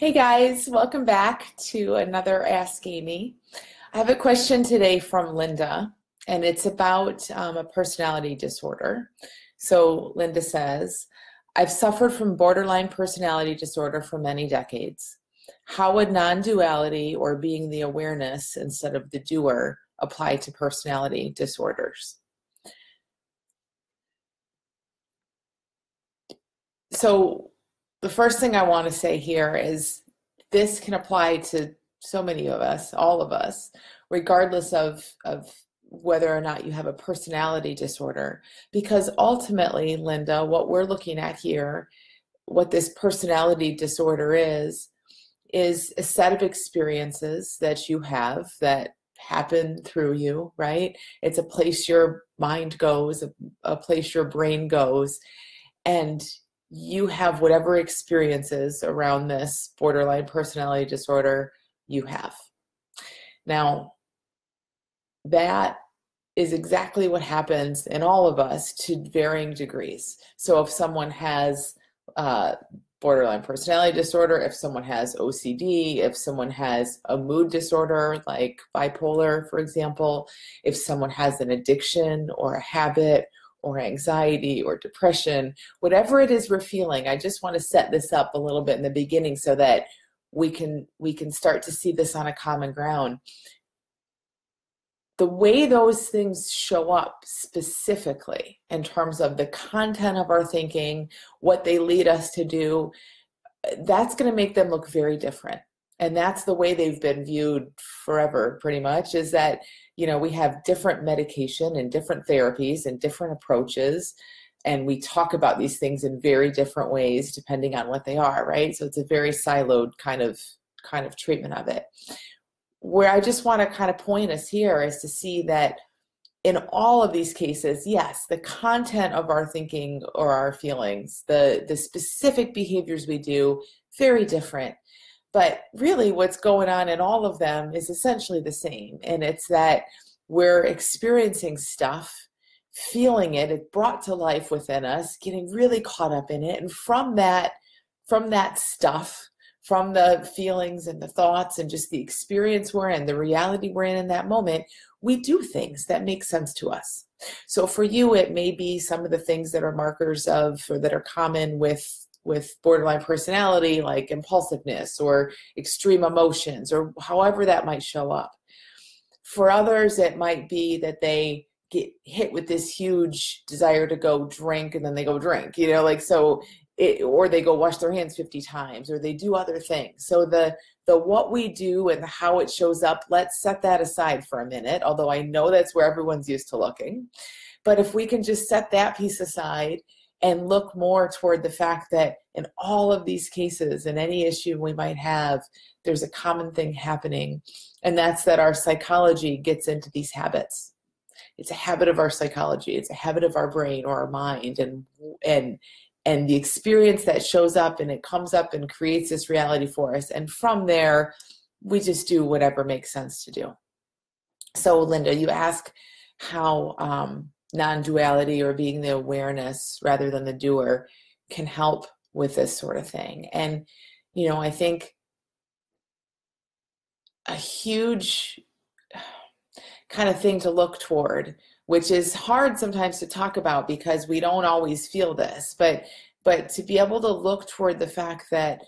Hey guys, welcome back to another Ask Amy. I have a question today from Linda, and it's about a personality disorder. So Linda says, I've suffered from borderline personality disorder for many decades. How would non-duality, or being the awareness instead of the doer, apply to personality disorders? So the first thing I want to say here is this can apply to so many of us, all of us, regardless of whether or not you have a personality disorder. Because ultimately, Linda, what we're looking at here, what this personality disorder is a set of experiences that you have that happen through you, right? It's a place your mind goes, a place your brain goes, and you have whatever experiences around this borderline personality disorder you have. Now, that is exactly what happens in all of us to varying degrees. So if someone has borderline personality disorder, if someone has OCD, if someone has a mood disorder like bipolar, for example, if someone has an addiction or a habit or anxiety or depression, whatever it is we're feeling, I just want to set this up a little bit in the beginning so that we can start to see this on a common ground. The way those things show up specifically in terms of the content of our thinking, what they lead us to do, that's going to make them look very different. And that's the way they've been viewed forever, pretty much, is that, you know, we have different medication and different therapies and different approaches, and we talk about these things in very different ways depending on what they are, right? So it's a very siloed kind of treatment of it. Where I just want to kind of point us here is to see that in all of these cases, yes, the content of our thinking or our feelings, the specific behaviors we do, very different. But really what's going on in all of them is essentially the same. And it's that we're experiencing stuff, feeling it brought to life within us, getting really caught up in it. And from that stuff, from the feelings and the thoughts and just the experience we're in, the reality we're in that moment, we do things that make sense to us. So for you, it may be some of the things that are markers of, or that are common with borderline personality, like impulsiveness or extreme emotions, or however that might show up. For others, it might be that they get hit with this huge desire to go drink, and then they go drink, you know, like, so or they go wash their hands 50 times, or they do other things. So the what we do and how it shows up, let's set that aside for a minute, although I know that's where everyone's used to looking. But if we can just set that piece aside and look more toward the fact that in all of these cases, in any issue we might have, there's a common thing happening, and that's that our psychology gets into these habits. It's a habit of our psychology. It's a habit of our brain or our mind, and the experience that shows up, and it comes up and creates this reality for us. And from there, we just do whatever makes sense to do. So Linda, you ask how non-duality, or being the awareness rather than the doer, can help with this sort of thing. And, you know, I think a huge kind of thing to look toward, which is hard sometimes to talk about because we don't always feel this, but to be able to look toward the fact that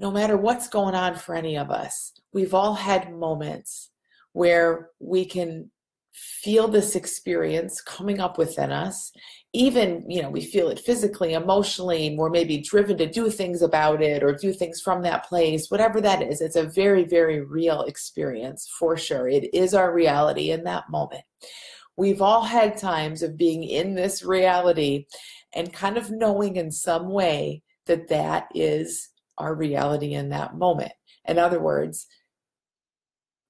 no matter what's going on for any of us, we've all had moments where we can feel this experience coming up within us. Even, you know, we feel it physically, emotionally, we're maybe driven to do things about it or do things from that place, whatever that is. It's a very, very real experience for sure. It is our reality in that moment. We've all had times of being in this reality and kind of knowing in some way that that is our reality in that moment. In other words,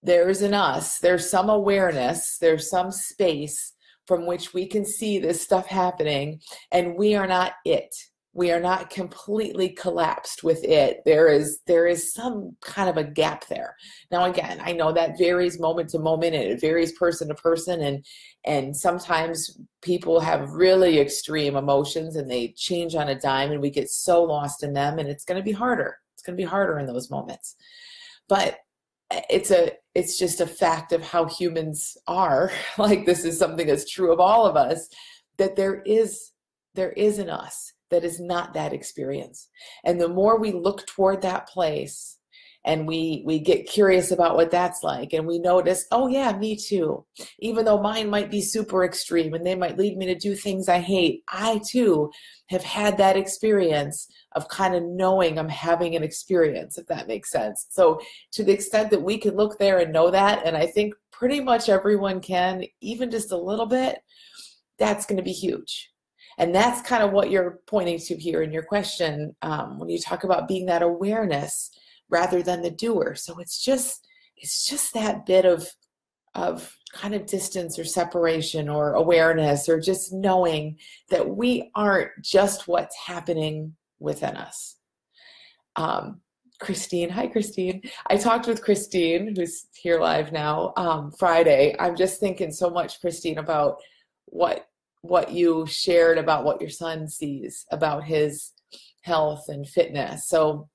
there's in us, there's some awareness, there's some space from which we can see this stuff happening, and we are not it. We are not completely collapsed with it. There is some kind of a gap there. Now, again, I know that varies moment to moment, and it varies person to person, and sometimes people have really extreme emotions and they change on a dime, and we get so lost in them, and it's going to be harder. going to be harder in those moments. But it's just a fact of how humans are. Like, this is something that's true of all of us, that there is an us that is not that experience. And the more we look toward that place and we get curious about what that's like, and we notice, oh yeah, me too. Even though mine might be super extreme and they might lead me to do things I hate, I too have had that experience of kind of knowing I'm having an experience, if that makes sense. So to the extent that we can look there and know that, and I think pretty much everyone can, even just a little bit, that's going to be huge. And that's kind of what you're pointing to here in your question, when you talk about being that awareness rather than the doer. So it's just that bit of kind of distance or separation or awareness, or just knowing that we aren't just what's happening within us. Christine, hi Christine. I talked with Christine, who's here live now, Friday. I'm just thinking so much, Christine, about what you shared about what your son sees about his health and fitness. So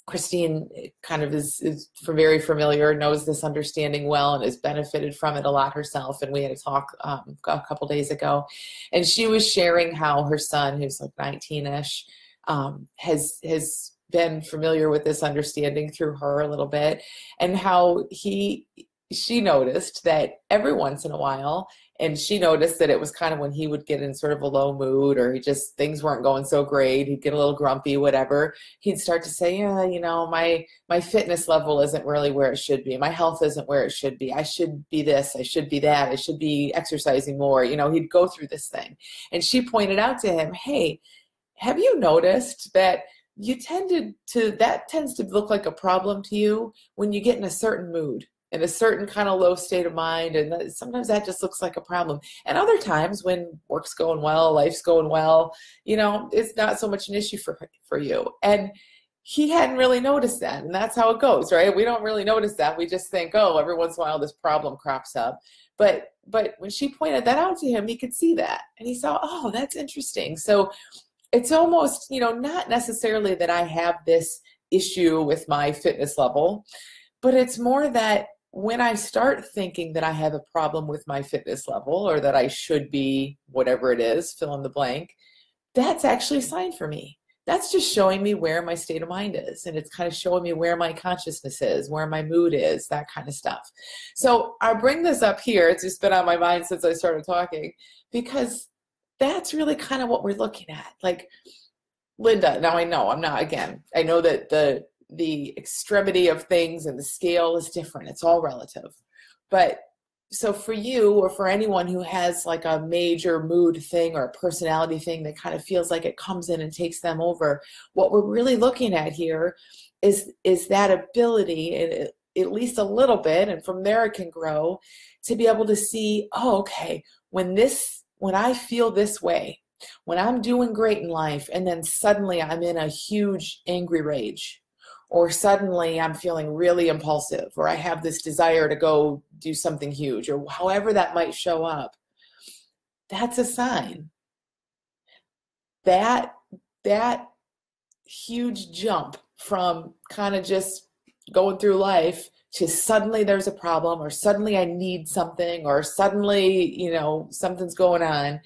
Christine kind of is very familiar, knows this understanding well, and has benefited from it a lot herself. And we had a talk a couple days ago, and she was sharing how her son, who's like 19-ish, has been familiar with this understanding through her a little bit, and how she noticed that every once in a while, and she noticed that it was kind of when he would get in sort of a low mood, or things weren't going so great, he'd get a little grumpy, whatever, he'd start to say, yeah, you know, my fitness level isn't really where it should be. My health isn't where it should be. I should be this, I should be that, I should be exercising more. You know, he'd go through this thing. And she pointed out to him, hey, have you noticed that that tends to look like a problem to you when you get in a certain mood, in a certain kind of low state of mind, and sometimes that just looks like a problem. And other times when work's going well, life's going well, you know, it's not so much an issue for you. And he hadn't really noticed that, and that's how it goes, right? We don't really notice that. We just think, oh, every once in a while this problem crops up. But when she pointed that out to him, he could see that, and he saw, oh, that's interesting. So it's almost, you know, not necessarily that I have this issue with my fitness level, but it's more that when I start thinking that I have a problem with my fitness level, or that I should be whatever it is, fill in the blank, that's actually a sign for me. That's just showing me where my state of mind is. And it's kind of showing me where my consciousness is, where my mood is, that kind of stuff. So I bring this up here. It's just been on my mind since I started talking, because that's really kind of what we're looking at. Like, Linda, now I know I know that the extremity of things and the scale is different. It's all relative. But so for you, or for anyone who has like a major mood thing or a personality thing that kind of feels like it comes in and takes them over, what we're really looking at here is that ability, at least a little bit, and from there it can grow, to be able to see, oh, okay, when I feel this way, when I'm doing great in life, and then suddenly I'm in a huge angry rage, or suddenly I'm feeling really impulsive, or I have this desire to go do something huge, or however that might show up, that's a sign. That huge jump from kind of just going through life to suddenly there's a problem, or suddenly I need something, or suddenly, you know, something's going on,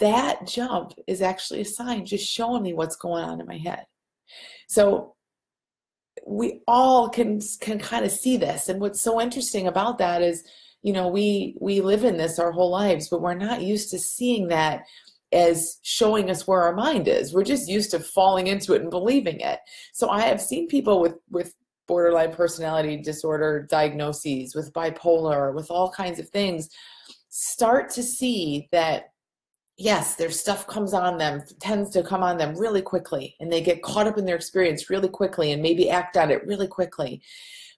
that jump is actually a sign just showing me what's going on in my head. So we all can kind of see this. And what's so interesting about that is, you know, we live in this our whole lives, but we're not used to seeing that as showing us where our mind is. We're just used to falling into it and believing it. So I have seen people with borderline personality disorder diagnoses, with bipolar, with all kinds of things, start to see that, yes, their stuff tends to come on them really quickly, and they get caught up in their experience really quickly and maybe act on it really quickly.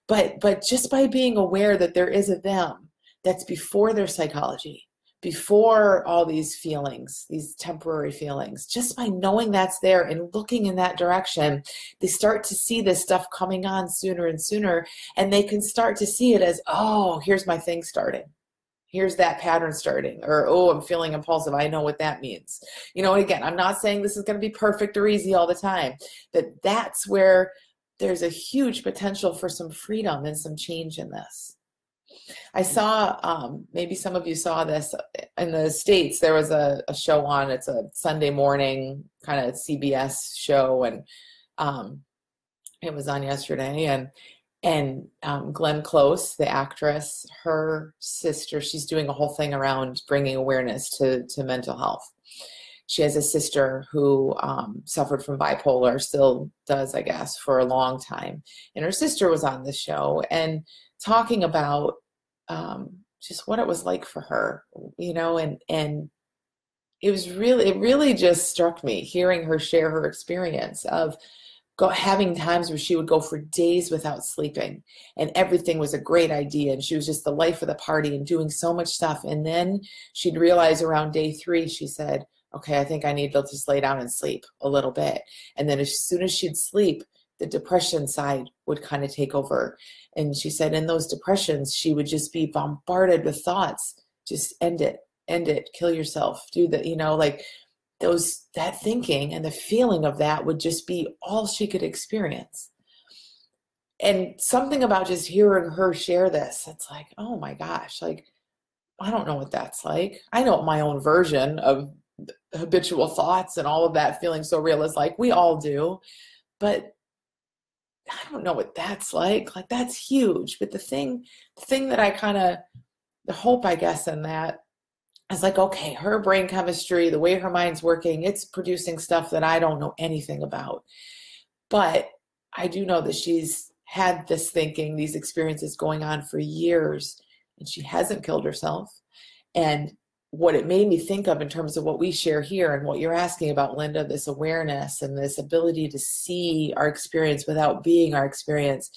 But just by being aware that there is a them that's before their psychology, before all these feelings, these temporary feelings, just by knowing that's there and looking in that direction, they start to see this stuff coming on sooner and sooner, and they can start to see it as, oh, here's my thing starting. Here's that pattern starting, or, oh, I'm feeling impulsive. I know what that means. You know, and again, I'm not saying this is going to be perfect or easy all the time, but that's where there's a huge potential for some freedom and some change in this. I saw, maybe some of you saw this in the States. There was a show on, it's a Sunday morning kind of CBS show, and it was on yesterday, and Glenn Close, the actress, her sister, she's doing a whole thing around bringing awareness to mental health. She has a sister who suffered from bipolar, still does, I guess, for a long time. And her sister was on the show and talking about just what it was like for her, you know, and it really just struck me hearing her share her experience of having times where she would go for days without sleeping, and everything was a great idea, and she was just the life of the party and doing so much stuff. And then she'd realize around day 3, she said, okay, I think I need to just lay down and sleep a little bit. And then as soon as she'd sleep, the depression side would kind of take over. And she said in those depressions, she would just be bombarded with thoughts. Just end it, kill yourself, do that, you know, like that thinking and the feeling of that would just be all she could experience. And something about just hearing her share this, it's like, oh my gosh, like, I don't know what that's like. I know what my own version of habitual thoughts and all of that feeling so real is like. We all do, but I don't know what that's like. Like, that's huge. But the thing that I kind of, the hope, I guess, in that is like, okay, her brain chemistry, the way her mind's working, it's producing stuff that I don't know anything about. But I do know that she's had this thinking, these experiences going on for years, and she hasn't killed herself. And what it made me think of in terms of what we share here and what you're asking about, Linda, this awareness and this ability to see our experience without being our experience,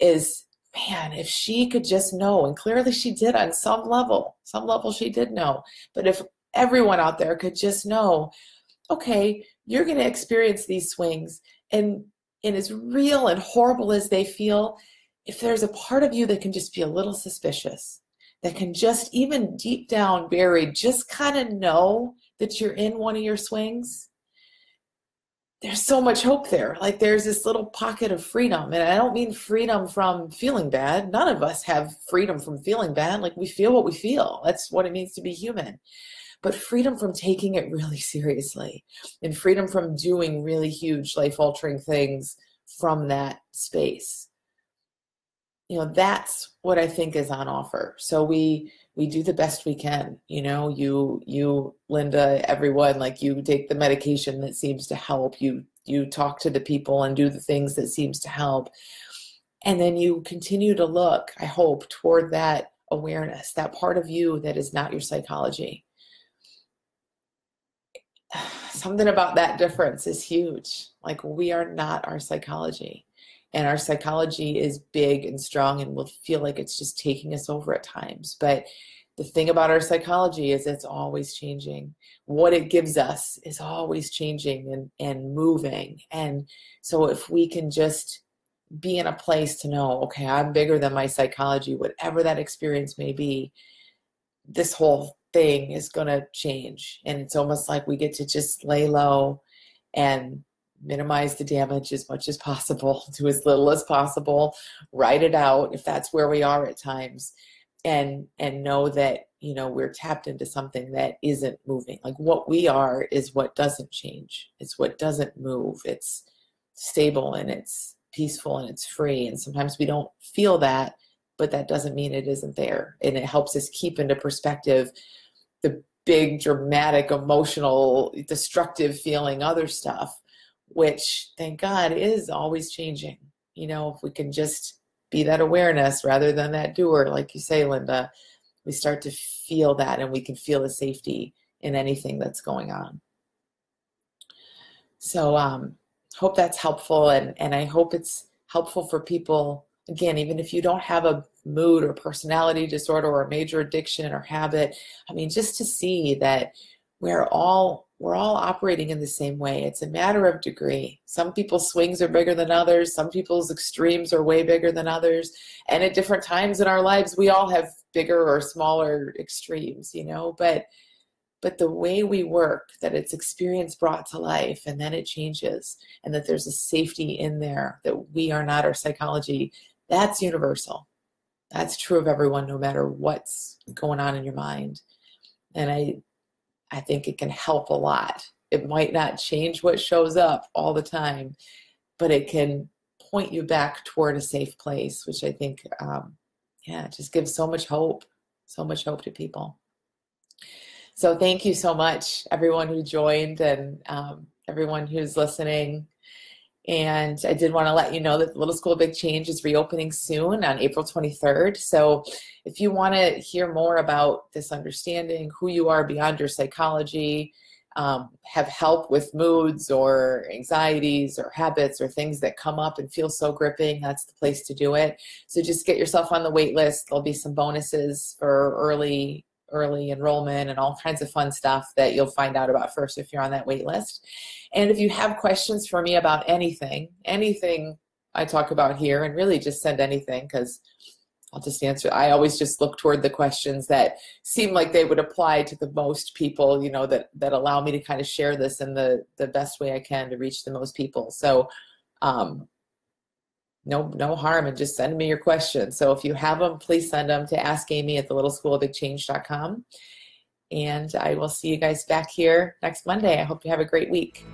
is, man, if she could just know, and clearly she did on some level she did know, but if everyone out there could just know, okay, you're going to experience these swings, and as real and horrible as they feel, if there's a part of you that can just be a little suspicious, that can just, even deep down buried, just kind of know that you're in one of your swings, there's so much hope there. Like, there's this little pocket of freedom. And I don't mean freedom from feeling bad. None of us have freedom from feeling bad. Like, we feel what we feel. That's what it means to be human. But freedom from taking it really seriously, and freedom from doing really huge life-altering things from that space. You know, that's what I think is on offer. So we do the best we can. You know, you, Linda, everyone, like, you take the medication that seems to help. You talk to the people and do the things that seems to help. And then you continue to look, I hope, toward that awareness, that part of you that is not your psychology. Something about that difference is huge. Like, we are not our psychology. And our psychology is big and strong and will feel like it's just taking us over at times. But the thing about our psychology is it's always changing. What it gives us is always changing and moving. And so if we can just be in a place to know, okay, I'm bigger than my psychology, whatever that experience may be, this whole thing is going to change. And it's almost like we get to just lay low and minimize the damage as much as possible, do as little as possible, write it out if that's where we are at times, and know that, you know, we're tapped into something that isn't moving. Like, what we are is what doesn't change. It's what doesn't move. It's stable and it's peaceful and it's free. And sometimes we don't feel that, but that doesn't mean it isn't there. And it helps us keep into perspective the big, dramatic, emotional, destructive feeling other stuff, which, thank God, is always changing. You know, if we can just be that awareness rather than that doer, like you say, Linda, we start to feel that, and we can feel the safety in anything that's going on. So hope that's helpful, and I hope it's helpful for people, again, even if you don't have a mood or personality disorder or a major addiction or habit. I mean, just to see that we're all operating in the same way. It's a matter of degree. Some people's swings are bigger than others. Some people's extremes are way bigger than others. And at different times in our lives, we all have bigger or smaller extremes, you know, but but the way we work, that it's experience brought to life and then it changes, and that there's a safety in there, that we are not our psychology, that's universal. That's true of everyone, no matter what's going on in your mind. And I think it can help a lot. It might not change what shows up all the time, but it can point you back toward a safe place, which I think, yeah, just gives so much hope to people. So thank you so much, everyone who joined, and everyone who's listening. And I did want to let you know that the Little School of Big Change is reopening soon on April 23rd. So if you want to hear more about this understanding, who you are beyond your psychology, have help with moods or anxieties or habits or things that come up and feel so gripping, that's the place to do it. So just get yourself on the wait list. There'll be some bonuses for early enrollment and all kinds of fun stuff that you'll find out about first if you're on that wait list. And if you have questions for me about anything I talk about here, and really just send anything, because I'll just answer. I always just look toward the questions that seem like they would apply to the most people, you know, that allow me to kind of share this in the best way I can to reach the most people. So no harm in just sending me your questions. So if you have them, please send them to AskAmy at thelittleschoolofbigchange.com. And I will see you guys back here next Monday. I hope you have a great week.